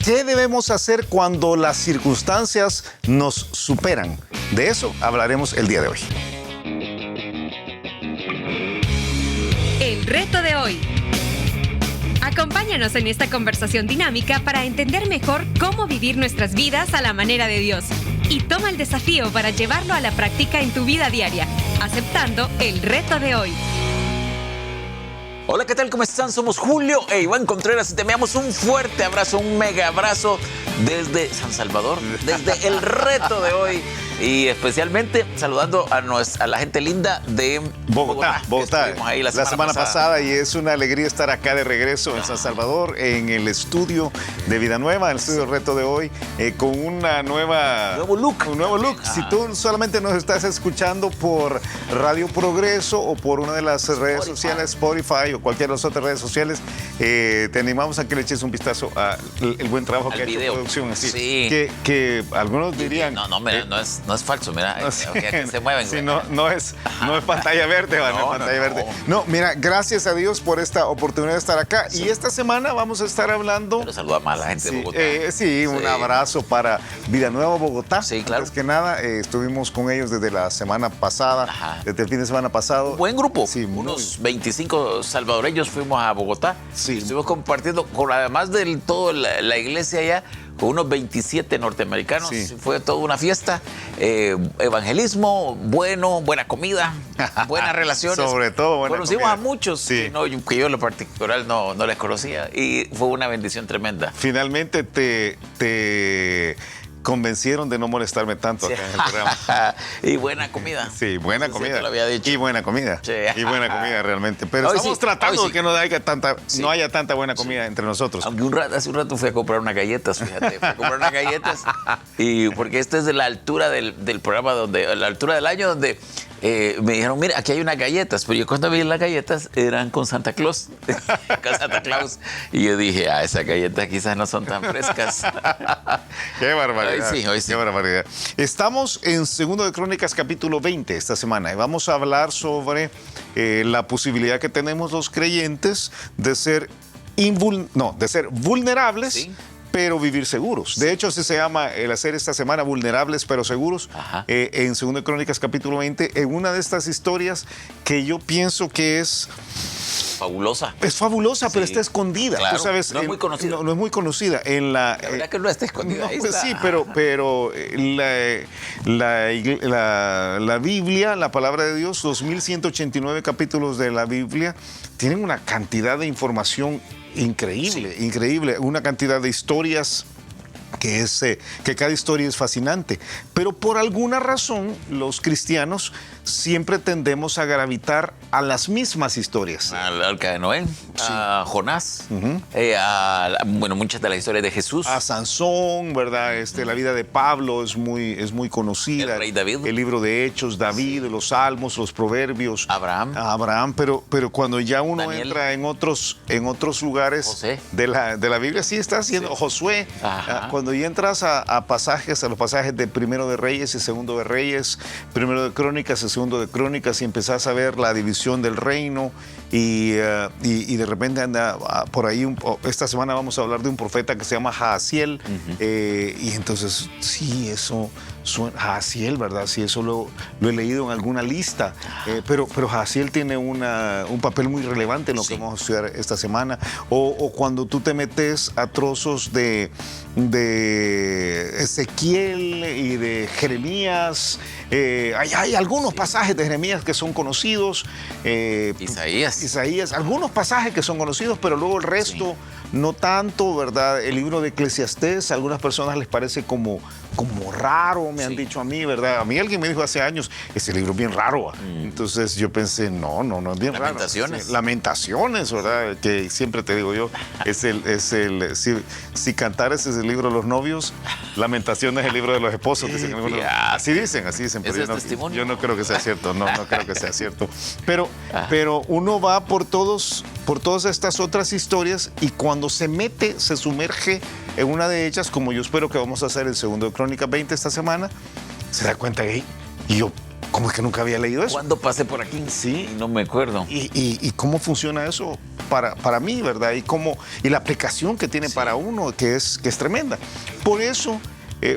¿Qué debemos hacer cuando las circunstancias nos superan? De eso hablaremos el día de hoy. El reto de hoy. Acompáñanos en esta conversación dinámica para entender mejor cómo vivir nuestras vidas a la manera de Dios. Y toma el desafío para llevarlo a la práctica en tu vida diaria, aceptando el reto de hoy. Hola, ¿qué tal? ¿Cómo están? Somos Julio e Iván Contreras y te enviamos un fuerte abrazo, un mega abrazo desde San Salvador, desde el reto de hoy. Y especialmente saludando a la gente linda de Bogotá. Estuvimos ahí la semana pasada y es una alegría estar acá de regreso en San Salvador, en el estudio de Vida Nueva, el estudio Reto de hoy, con una nuevo look. Un nuevo look. Si tú solamente nos estás escuchando por Radio Progreso o por una de las redes sociales, Spotify o cualquiera de las otras redes sociales, te animamos a que le eches un vistazo al buen trabajo que ha hecho producción. Así, sí. Que algunos dirían... No es falso, mira, que se mueven. Sí, no es pantalla verde, no es pantalla verde. No, mira, gracias a Dios por esta oportunidad de estar acá. Sí. Y esta semana vamos a estar hablando... Pero saludamos a la gente de Bogotá. Sí, un abrazo para Vida Nueva Bogotá. Sí, claro. Antes que nada, estuvimos con ellos desde la semana pasada, desde el fin de semana pasado. Un buen grupo, sí, unos 25 salvadoreños fuimos a Bogotá. Sí. Estuvimos compartiendo, además de toda la iglesia allá, con unos 27 norteamericanos. Sí. Fue toda una fiesta. Evangelismo, buena comida, buenas relaciones. Sobre todo buena Conocimos comida. A muchos que yo en lo particular no les conocía y fue una bendición tremenda. Finalmente te convencieron de no molestarme tanto acá en el programa. Y buena comida. Sí, buena comida. Te lo había dicho. Y buena comida. Sí. Y buena comida realmente. Pero hoy estamos tratando de que no haya tanta buena comida entre nosotros. Aunque hace un rato fui a comprar unas galletas, fíjate. Fui a comprar unas galletas. Y porque esta es de la altura del programa, la altura del año donde me dijeron, mira, aquí hay unas galletas. Pero yo cuando vi las galletas eran con Santa Claus. Con Santa Claus. Y yo dije, esas galletas quizás no son tan frescas. Qué barbaridad. Hoy sí. Qué barbaridad. Estamos en 2 de Crónicas capítulo 20 esta semana y vamos a hablar sobre la posibilidad que tenemos los creyentes de ser vulnerables. Sí. Pero vivir seguros. De hecho, así se llama el hacer esta semana, Vulnerables pero Seguros, en 2 de Crónicas capítulo 20, en una de estas historias que yo pienso que es... fabulosa. Es fabulosa, pero está escondida. Claro. Tú sabes, no es muy conocida. No es muy conocida. La verdad que no está escondida. No, pues sí, pero la Biblia, la palabra de Dios, 2189 capítulos de la Biblia, tienen una cantidad de información increíble, una cantidad de historias que cada historia es fascinante. Pero por alguna razón, los cristianos siempre tendemos a gravitar a las mismas historias. Al Arca de Noé, a Jonás, muchas de las historias de Jesús. A Sansón, ¿verdad? La vida de Pablo es muy conocida. El rey David. El libro de Hechos, David, los Salmos, los Proverbios. Abraham, pero cuando ya uno Daniel. entra en otros lugares José. de la Biblia, sí está haciendo Josué. Cuando ya entras a los pasajes de Primero de Reyes y Segundo de Reyes, Primero de Crónicas y Segundo de Crónicas, y empezás a ver la división del reino y de repente anda por ahí, esta semana vamos a hablar de un profeta que se llama Jaasiel, y entonces sí, eso suena, Jaasiel, ¿verdad? Sí, eso lo he leído en alguna lista, pero Jaasiel tiene un papel muy relevante en lo que vamos a estudiar esta semana, o cuando tú te metes a trozos de Ezequiel y de Jeremías, hay algunos pasajes de Jeremías que son conocidos, Isaías, algunos pasajes que son conocidos, pero luego el resto no tanto, ¿verdad? El libro de Eclesiastés, a algunas personas les parece como raro, me han dicho a mí, ¿verdad? A mí alguien me dijo hace años, ese libro es bien raro. Entonces yo pensé, no es bien raro. Lamentaciones, ¿verdad? Que siempre te digo yo, si Cantares es el libro de los novios, Lamentaciones es el libro de los esposos. Así dicen, pero yo no creo que sea cierto, no creo que sea cierto. Pero uno va por todas estas otras historias y cuando se sumerge en una de ellas, como yo espero que vamos a hacer el 2 de Crónicas 20 esta semana, se da cuenta que yo, ¿cómo es que nunca había leído eso? ¿Cuándo pasé por aquí? Sí. No me acuerdo. ¿Y cómo funciona eso para mí, ¿verdad? Y la aplicación que tiene para uno, que es tremenda. Por eso,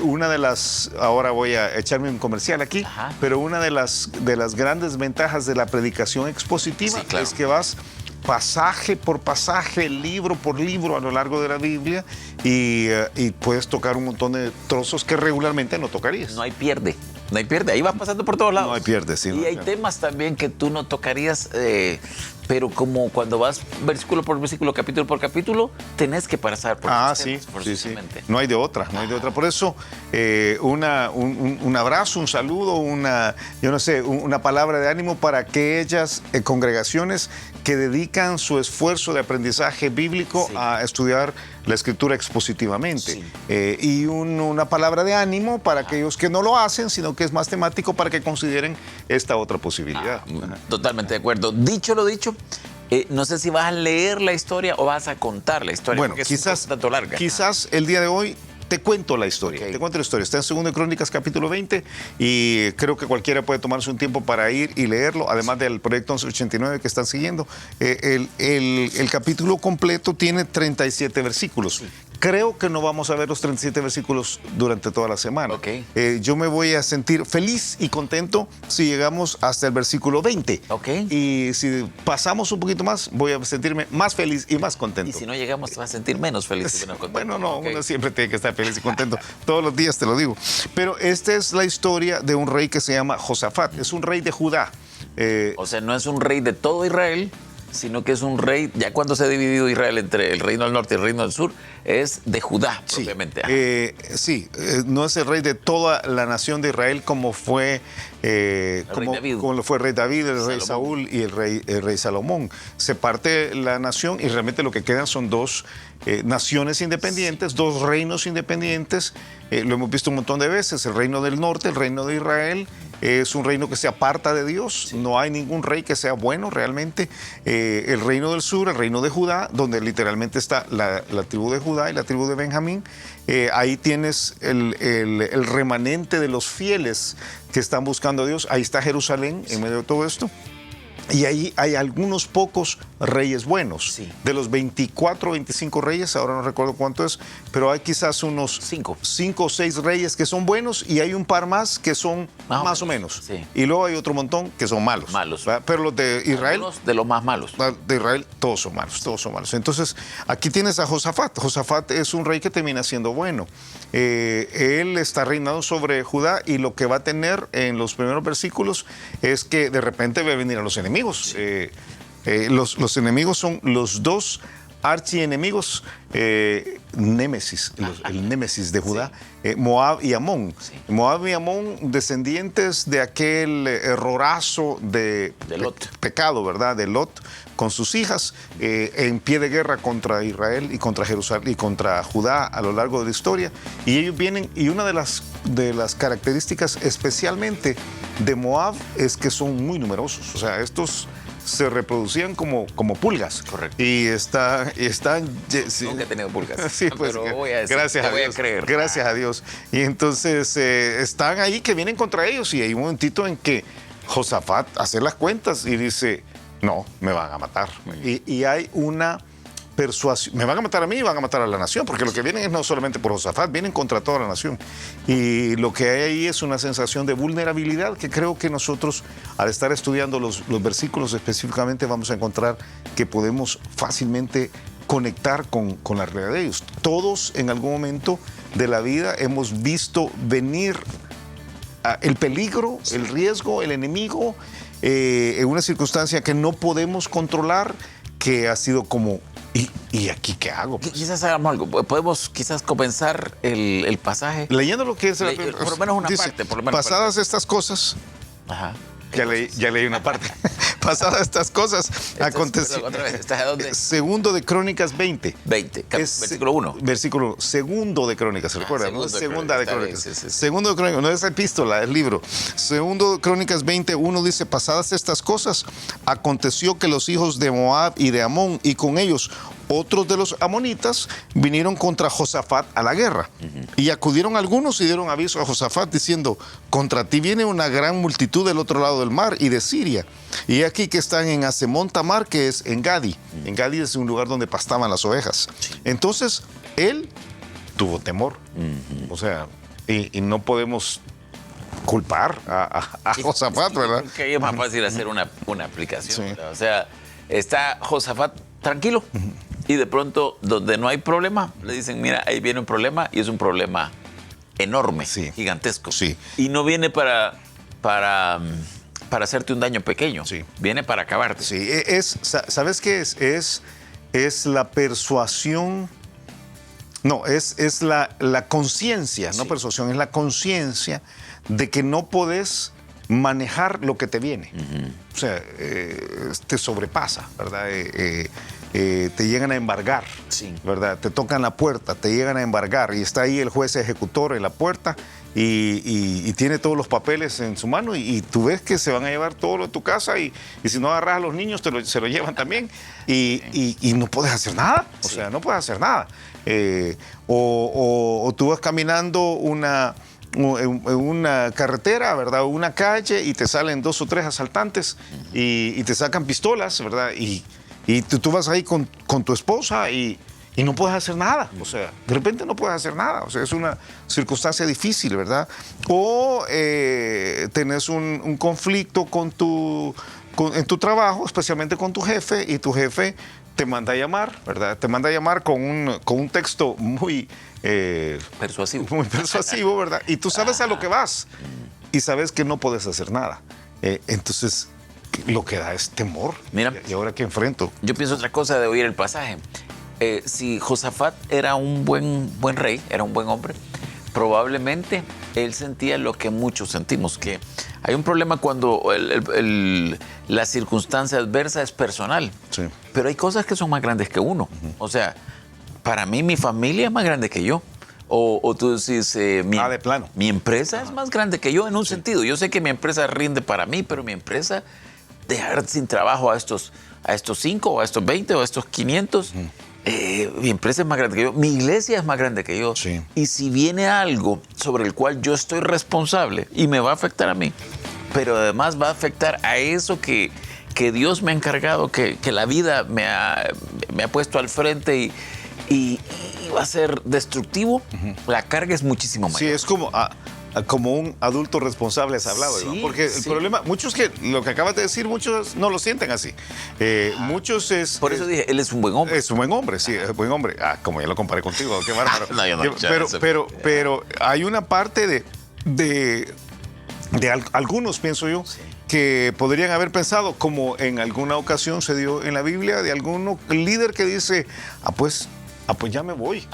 una de las, ahora voy a echarme un comercial aquí, pero una de las grandes ventajas de la predicación expositiva es que vas pasaje por pasaje, libro por libro a lo largo de la Biblia y puedes tocar un montón de trozos que regularmente no tocarías. No hay pierde. No hay pierde, ahí vas pasando por todos lados. No hay pierde, sí. Y hay temas también que tú no tocarías, pero como cuando vas versículo por versículo, capítulo por capítulo, tenés que pasar por esos temas, forzosamente. No hay de otra, no hay de otra. Por eso, un abrazo, un saludo, una palabra de ánimo para aquellas congregaciones que dedican su esfuerzo de aprendizaje bíblico a estudiar la escritura expositivamente. Y una palabra de ánimo para aquellos que no lo hacen, sino que es más temático para que consideren esta otra posibilidad. Totalmente de acuerdo. Dicho lo dicho, no sé si vas a leer la historia o vas a contar la historia. Bueno, quizás, tanto larga. Quizás el día de hoy te cuento la historia. Te cuento la historia. Está en 2 Crónicas, capítulo 20, y creo que cualquiera puede tomarse un tiempo para ir y leerlo, además del proyecto 1189 que están siguiendo. El capítulo completo tiene 37 versículos. Creo que no vamos a ver los 37 versículos durante toda la semana. Yo me voy a sentir feliz y contento si llegamos hasta el versículo 20. Y si pasamos un poquito más, voy a sentirme más feliz y más contento. Y si no llegamos, te vas a sentir menos feliz y menos contento. Bueno, no, uno siempre tiene que estar feliz y contento. Todos los días te lo digo. Pero esta es la historia de un rey que se llama Josafat. Es un rey de Judá. O sea, no es un rey de todo Israel, sino que es un rey, ya cuando se ha dividido Israel entre el reino del norte y el reino del sur, es de Judá, propiamente. No es el rey de toda la nación de Israel como fue como lo fue el rey David, el rey Saúl y el rey Salomón. Se parte la nación y realmente lo que quedan son dos naciones independientes, dos reinos independientes. Lo hemos visto un montón de veces. El reino del norte, el reino de Israel, es un reino que se aparta de Dios. No hay ningún rey que sea bueno realmente. El reino del sur, el reino de Judá, donde literalmente está la tribu de Judá y la tribu de Benjamín. Ahí tienes el remanente de los fieles que están buscando a Dios. Ahí está Jerusalén en medio de todo esto. Y ahí hay algunos pocos reyes buenos. De los 24 o 25 reyes, ahora no recuerdo cuánto es, pero hay quizás unos 5 o 6 reyes que son buenos y hay un par más que son más o menos. Y luego hay otro montón que son malos. Pero los de Israel... Algunos de los más malos. De Israel, todos son malos. Entonces, aquí tienes a Josafat. Josafat es un rey que termina siendo bueno. Él está reinando sobre Judá y lo que va a tener en los primeros versículos es que de repente va a venir a los enemigos. Los enemigos son los dos archienemigos, némesis, el némesis de Judá, Moab y Amón. Moab y Amón, descendientes de aquel errorazo de pecado, ¿verdad? De Lot, con sus hijas, en pie de guerra contra Israel y contra Jerusalén y contra Judá a lo largo de la historia. Y ellos vienen, y una de las características especialmente de Moab es que son muy numerosos. O sea, estos se reproducían como pulgas. Correcto. Y están... Nunca he tenido pulgas. Sí, pues, pero voy a decir, gracias a Dios. Gracias a Dios. Y entonces están ahí que vienen contra ellos y hay un momentito en que Josafat hace las cuentas y dice, no, me van a matar. Y hay una persuasión. Me van a matar a mí y van a matar a la nación, porque lo que vienen es no solamente por Josafat, vienen contra toda la nación. Y lo que hay ahí es una sensación de vulnerabilidad que creo que nosotros, al estar estudiando los versículos específicamente, vamos a encontrar que podemos fácilmente conectar con la realidad de ellos. Todos en algún momento de la vida hemos visto venir el peligro, el riesgo, el enemigo, en una circunstancia que no podemos controlar, que ha sido como... ¿Y aquí qué hago? Pues? Quizás hagamos algo. Podemos quizás comenzar el pasaje. Leyendo lo que es... por lo menos una parte. Pasadas estas cosas... Ajá. Ya leí una parte. Pasadas estas cosas, aconteció. ¿Estás a dónde? Segundo de Crónicas 20. Versículo 1. Versículo segundo de Crónicas, ¿se recuerda? No es segunda de Crónicas. Segundo de Crónicas, no es epístola, es libro. Segundo de Crónicas 20:1 dice, pasadas estas cosas, aconteció que los hijos de Moab y de Amón, y con ellos otros de los amonitas vinieron contra Josafat a la guerra. Y acudieron algunos y dieron aviso a Josafat diciendo, contra ti viene una gran multitud del otro lado del mar y de Siria. Y aquí que están en Hasemón Tamar, que es en Gadi. En Gadi es un lugar donde pastaban las ovejas. Entonces, él tuvo temor. O sea, y no podemos culpar a Josafat, ¿verdad? Que es más fácil hacer una aplicación. Sí. O sea, está Josafat tranquilo y de pronto donde no hay problema le dicen, mira, ahí viene un problema y es un problema enorme, gigantesco. Sí. Y no viene para hacerte un daño pequeño, viene para acabarte. Sí, ¿sabes qué es? Es la persuasión. No, es la conciencia, no persuasión, es la conciencia de que no podés manejar lo que te viene. O sea, te sobrepasa, ¿verdad? Te llegan a embargar, ¿verdad? Te tocan la puerta, te llegan a embargar y está ahí el juez ejecutor en la puerta y tiene todos los papeles en su mano y tú ves que se van a llevar todo lo de tu casa y si no agarras a los niños se lo llevan también y no puedes hacer nada, o sea, no puedes hacer nada. O tú vas caminando en una carretera, ¿verdad? O una calle y te salen 2 o 3 asaltantes y te sacan pistolas, ¿verdad? Y tú vas ahí con tu esposa y no puedes hacer nada. O sea, de repente no puedes hacer nada. O sea, es una circunstancia difícil, ¿verdad? O tenés un conflicto en tu trabajo, especialmente con tu jefe, y tu jefe te manda a llamar, ¿verdad? Te manda a llamar con un texto muy persuasivo. Muy persuasivo, ¿verdad? Y tú sabes a lo que vas y sabes que no puedes hacer nada. Entonces, lo que da es temor. Mira, ¿y ahora qué enfrento? Yo pienso otra cosa de oír el pasaje. Si Josafat era un buen rey, era un buen hombre, probablemente él sentía lo que muchos sentimos, que hay un problema cuando la circunstancia adversa es personal, pero hay cosas que son más grandes que uno. O sea, para mí mi familia es más grande que yo. O tú decís, de plano. Mi empresa es más grande que yo en un sentido. Yo sé que mi empresa rinde para mí, pero mi empresa dejar sin trabajo a estos 5 o a estos 20 o a estos 500, mi empresa es más grande que yo, mi iglesia es más grande que yo. Y si viene algo sobre el cual yo estoy responsable y me va a afectar a mí, pero además va a afectar a eso que Dios me ha encargado, que la vida me ha puesto al frente y va a ser destructivo, la carga es muchísimo mayor. Sí, es como un adulto responsable has hablado, ¿no? Porque el problema, muchos que lo que acabas de decir, muchos no lo sienten así. Muchos es... Por eso dije, él es un buen hombre. Es un buen hombre, sí, es un buen hombre. Como ya lo comparé contigo, qué bárbaro. No, yo no, pero hay una parte de algunos, pienso yo, que podrían haber pensado, como en alguna ocasión se dio en la Biblia, de algún líder que dice, pues ya me voy.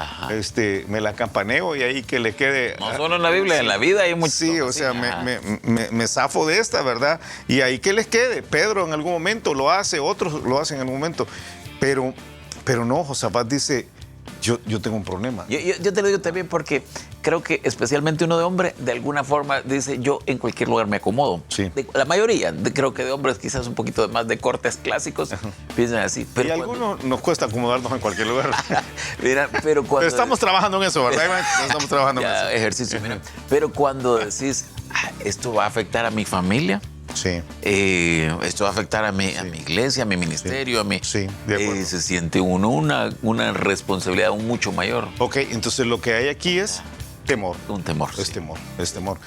Me la campaneo y ahí que le quede... No solo en la Biblia, en la vida hay mucho. Sí, o sea, me zafo de esta, ¿verdad? Y ahí que les quede. Pedro en algún momento lo hace, otros lo hacen en algún momento. Pero no, Josafat dice, yo tengo un problema. Yo te lo digo también porque creo que especialmente uno de hombre, de alguna forma dice, yo en cualquier lugar me acomodo. La mayoría, creo que de hombres quizás un poquito más de cortes clásicos, piensan así. Pero y a algunos nos cuesta acomodarnos en cualquier lugar. Mira, pero cuando... estamos trabajando en eso, ¿verdad? Estamos trabajando en eso. Ejercicio, mira. Pero cuando decís, esto va a afectar a mi familia, esto va a afectar a mi iglesia, a mi ministerio, a mi... Sí, de acuerdo. Se siente uno una responsabilidad aún mucho mayor. Ok, entonces lo que hay aquí es temor. Un temor. Es temor.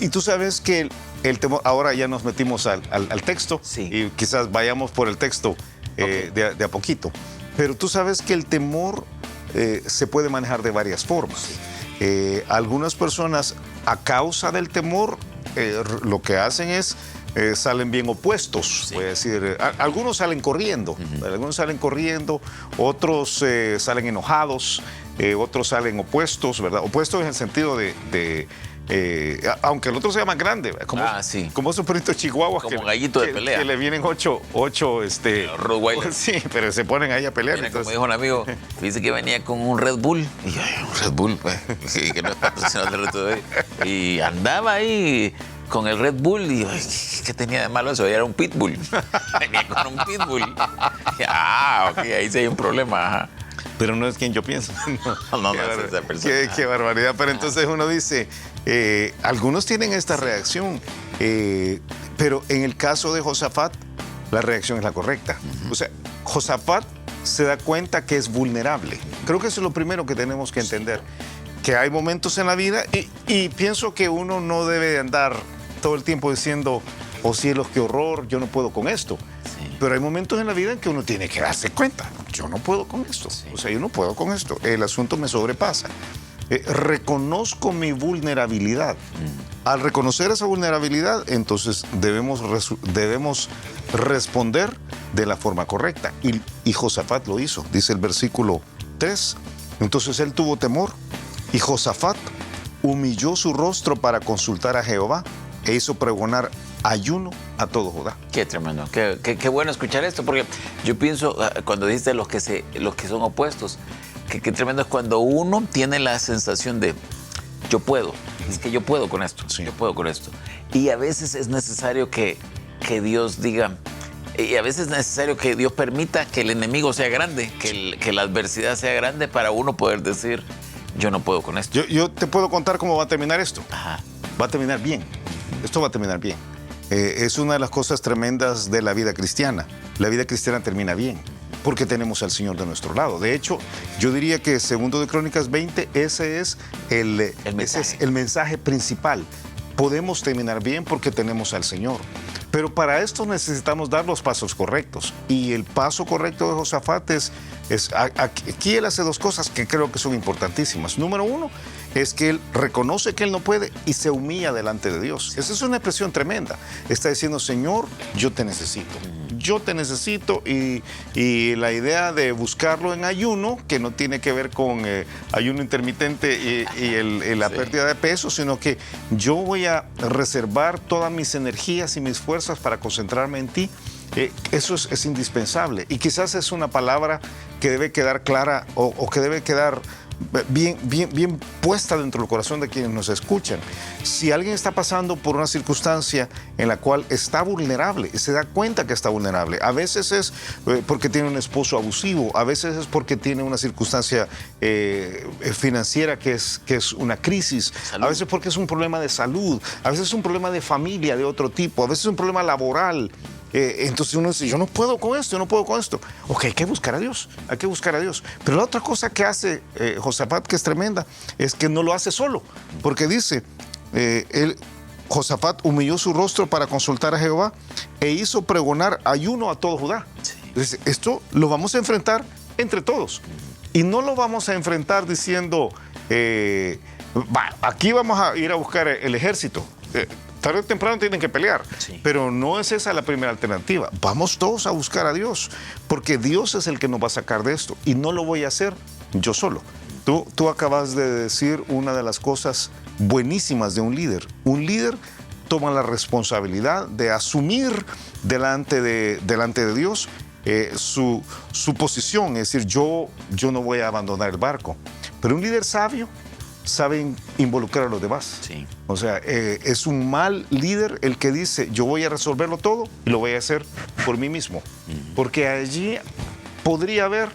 Y tú sabes que el temor, ahora ya nos metimos al texto y quizás vayamos por el texto de a poquito. Pero tú sabes que el temor se puede manejar de varias formas. Algunas personas, a causa del temor, lo que hacen es salen bien opuestos, voy a decir. Algunos salen corriendo, otros salen enojados, otros salen opuestos, ¿verdad? Opuestos en el sentido de aunque el otro sea más grande, como esos perritos chihuahuas, como gallito de pelea, que le vienen ocho Rottweiler. Sí, pero se ponen ahí a pelear. Mira, entonces... Como dijo un amigo, dice que venía con un Red Bull, y yo, un Red Bull, pues, que no es patrocinador de Red Bull, y andaba ahí con el Red Bull y ay, ¿qué tenía de malo eso? Era un pitbull. Venía con un pitbull. Ok, ahí sí hay un problema. Ajá. Pero no es quien yo pienso. No es esa persona. Qué barbaridad. Pero entonces uno dice, algunos tienen esta reacción, pero en el caso de Josafat, la reacción es la correcta. O sea, Josafat se da cuenta que es vulnerable. Creo que eso es lo primero que tenemos que entender. Que hay momentos en la vida y pienso que uno no debe andar todo el tiempo diciendo, oh cielos, qué horror, yo no puedo con esto. Sí. Pero hay momentos en la vida en que uno tiene que darse cuenta, yo no puedo con esto. Sí. O sea, yo no puedo con esto. El asunto me sobrepasa. Reconozco mi vulnerabilidad. Al reconocer esa vulnerabilidad, entonces debemos responder de la forma correcta. Y Josafat lo hizo, dice el versículo 3. Entonces él tuvo temor y Josafat humilló su rostro para consultar a Jehová e hizo pregonar ayuno a todo Judá. Qué tremendo, qué bueno escuchar esto, porque yo pienso, cuando dijiste los que son opuestos, qué tremendo es cuando uno tiene la sensación de yo puedo, es que yo puedo con esto, sí. Yo puedo con esto. Y a veces es necesario que Dios diga, y a veces es necesario que Dios permita que el enemigo sea grande, que la adversidad sea grande para uno poder decir, yo no puedo con esto. Yo te puedo contar cómo va a terminar esto. Ajá. Va a terminar bien. Esto va a terminar bien. Es una de las cosas tremendas de la vida cristiana. La vida cristiana termina bien porque tenemos al Señor de nuestro lado. De hecho, yo diría que segundo de Crónicas 20, ese es el mensaje principal. Podemos terminar bien porque tenemos al Señor. Pero para esto necesitamos dar los pasos correctos. Y el paso correcto de Josafat aquí él hace dos cosas que creo que son importantísimas. Número uno es que él reconoce que él no puede y se humilla delante de Dios. Esa es una expresión tremenda. Está diciendo, Señor, yo te necesito. Yo te necesito y la idea de buscarlo en ayuno, que no tiene que ver con ayuno intermitente y la pérdida de peso, sino que yo voy a reservar todas mis energías y mis fuerzas para concentrarme en ti. Eso es indispensable y quizás es una palabra que debe quedar clara o que debe quedar bien puesta dentro del corazón de quienes nos escuchan. Si alguien está pasando por una circunstancia en la cual está vulnerable, se da cuenta que está vulnerable, a veces es porque tiene un esposo abusivo, a veces es porque tiene una circunstancia financiera que es una crisis, a veces porque es un problema de salud, a veces es un problema de familia de otro tipo, a veces es un problema laboral. Entonces uno dice, yo no puedo con esto, yo no puedo con esto. Ok, hay que buscar a Dios, hay que buscar a Dios. Pero la otra cosa que hace Josafat, que es tremenda, es que no lo hace solo. Porque dice, Josafat humilló su rostro para consultar a Jehová e hizo pregonar ayuno a todo Judá. Sí. Entonces, esto lo vamos a enfrentar entre todos. Y no lo vamos a enfrentar diciendo, aquí vamos a ir a buscar el ejército. Tarde o temprano tienen que pelear, sí. Pero no es esa la primera alternativa. Vamos todos a buscar a Dios, porque Dios es el que nos va a sacar de esto y no lo voy a hacer yo solo. Tú acabas de decir una de las cosas buenísimas de un líder. Un líder toma la responsabilidad de asumir delante de Dios su posición, es decir, yo no voy a abandonar el barco. Pero un líder sabio sabe involucrar a los demás. Sí. O sea, es un mal líder el que dice, yo voy a resolverlo todo y lo voy a hacer por mí mismo. Porque allí podría haber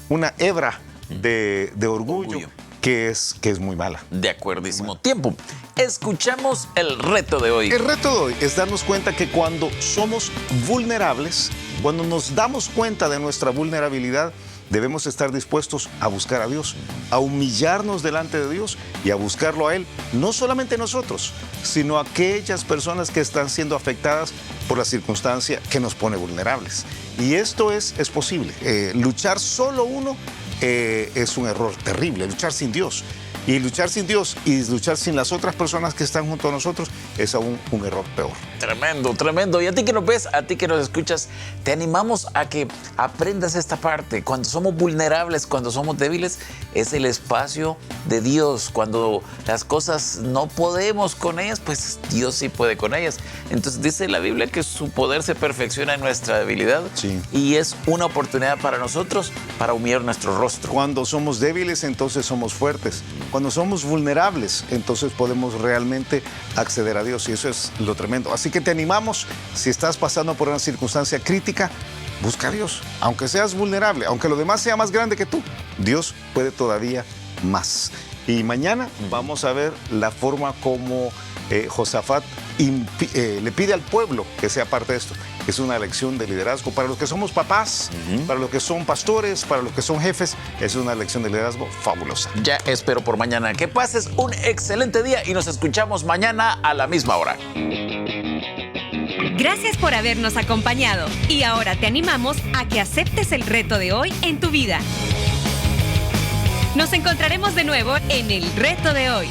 una hebra de orgullo. Que es muy mala. De acuerdísimo. Tiempo. Escuchamos el reto de hoy. El reto de hoy es darnos cuenta que cuando somos vulnerables, cuando nos damos cuenta de nuestra vulnerabilidad, debemos estar dispuestos a buscar a Dios, a humillarnos delante de Dios y a buscarlo a Él, no solamente nosotros, sino aquellas personas que están siendo afectadas por la circunstancia que nos pone vulnerables. Y esto es posible. Luchar solo uno es un error terrible, luchar sin Dios. Y luchar sin Dios y luchar sin las otras personas que están junto a nosotros es aún un error peor. Tremendo, tremendo. Y a ti que nos ves, a ti que nos escuchas, te animamos a que aprendas esta parte. Cuando somos vulnerables, cuando somos débiles, es el espacio de Dios. Cuando las cosas no podemos con ellas, pues Dios sí puede con ellas. Entonces dice la Biblia que su poder se perfecciona en nuestra debilidad. Sí. Y es una oportunidad para nosotros para humillar nuestro rostro. Cuando somos débiles, entonces somos fuertes. Cuando somos vulnerables, entonces podemos realmente acceder a Dios, y eso es lo tremendo. Así que te animamos, si estás pasando por una circunstancia crítica, busca a Dios. Aunque seas vulnerable, aunque lo demás sea más grande que tú, Dios puede todavía más. Y mañana vamos a ver la forma como Josafat le pide al pueblo que sea parte de esto. Es una lección de liderazgo para los que somos papás, para los que son pastores, para los que son jefes. Es una lección de liderazgo fabulosa. Ya espero por mañana. Que pases un excelente día y nos escuchamos mañana a la misma hora. Gracias por habernos acompañado y ahora te animamos a que aceptes el reto de hoy en tu vida. Nos encontraremos de nuevo en el reto de hoy.